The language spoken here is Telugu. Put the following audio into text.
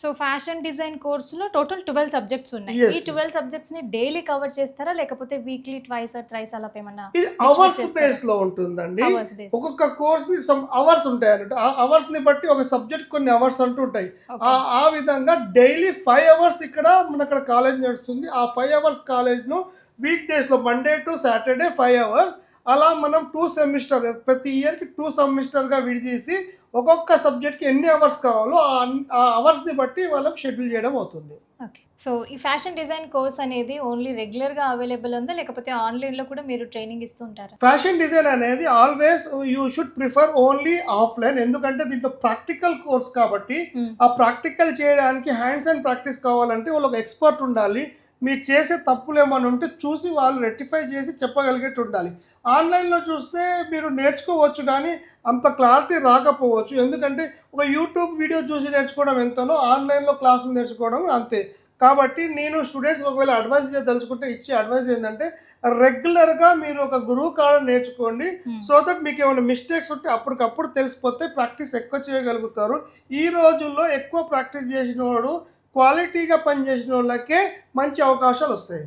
సో ఫ్యాషన్ డిజైన్ కోర్సులో టోటల్ 12 సబ్జెక్ట్స్ ఉన్నాయి. Yes. ఈ 12 సబ్జెక్ట్స్ ని డైలీ కవర్ చేస్తారా లేకపోతే వీక్లీ ట్వైస్ ఆర్ థ్రైస్ అలా ఏమన్నా ఇది అవర్స్ బేస్ లో ఉంటుందండి. Hours base? ఒక్కొక్క కోర్స్ ని సమ్ అవర్స్ ఉంటాయి అన్నట్టు. ఆ అవర్స్ ని బట్టి ఒక సబ్జెక్ట్ కొన్ని అవర్స్ అంటూ ఉంటాయి. ఆ విధంగా డైలీ 5 అవర్స్ ఇక్కడ మన అక్కడ కాలేజ్ నడుస్తుంది. ఆ 5 అవర్స్ కాలేజ్ ను వీక్ డేస్ లో మండే టు సాటర్డే 5 అవర్స్, అలా మనం 2 సెమిస్టర్ ప్రతి ఇయర్ కి 2 సెమిస్టర్ గా విడిచేసి ఒక్కొక్క సబ్జెక్ట్ కి ఎన్ని అవర్స్ కావాలో ఆ అవర్స్ ని బట్టి వాళ్ళకి షెడ్యూల్ చేయడం అవుతుంది. ఓకే. సో ఈ ఫ్యాషన్ డిజైన్ కోర్స్ అనేది ఓన్లీ రెగ్యులర్ గా అవైలబుల్ ఉందా లేకపోతే ఆన్లైన్ లో కూడా మీరు ట్రైనింగ్ ఇస్తూ ఉంటారా? ఫ్యాషన్ డిజైన్ అనేది always you should prefer only offline. ఎందుకంటే దీంట్లో ప్రాక్టికల్ కోర్స్ కాబట్టి ఆ ప్రాక్టికల్ చేయడానికి హ్యాండ్స్ అండ్ ప్రాక్టీస్ కావాలంటే వాళ్ళకి ఎక్స్పర్ట్ ఉండాలి. మీరు చేసే తప్పులు ఏమైనా ఉంటే చూసి వాళ్ళు రెక్టిఫై చేసి చెప్పగలిగేట్టు ఉండాలి. ఆన్లైన్లో చూస్తే మీరు నేర్చుకోవచ్చు కానీ అంత క్లారిటీ రాకపోవచ్చు. ఎందుకంటే ఒక యూట్యూబ్ వీడియో చూసి నేర్చుకోవడం ఎంతనో ఆన్లైన్లో క్లాసులు నేర్చుకోవడం అంతే. కాబట్టి నేను స్టూడెంట్స్ ఒకవేళ అడ్వైస్ చేయదలుచుకుంటే ఇచ్చే అడ్వైస్ ఏంటంటే రెగ్యులర్గా మీరు ఒక గురువు కాడ నేర్చుకోండి. సో దట్ మీకు ఏమైనా మిస్టేక్స్ ఉంటే అప్పటికప్పుడు తెలిసిపోతే ప్రాక్టీస్ ఎక్కువ చేయగలుగుతారు. ఈ రోజుల్లో ఎక్కువ ప్రాక్టీస్ చేసిన వాడు క్వాలిటీగా పనిచేసిన వాళ్ళకే మంచి అవకాశాలు వస్తాయి.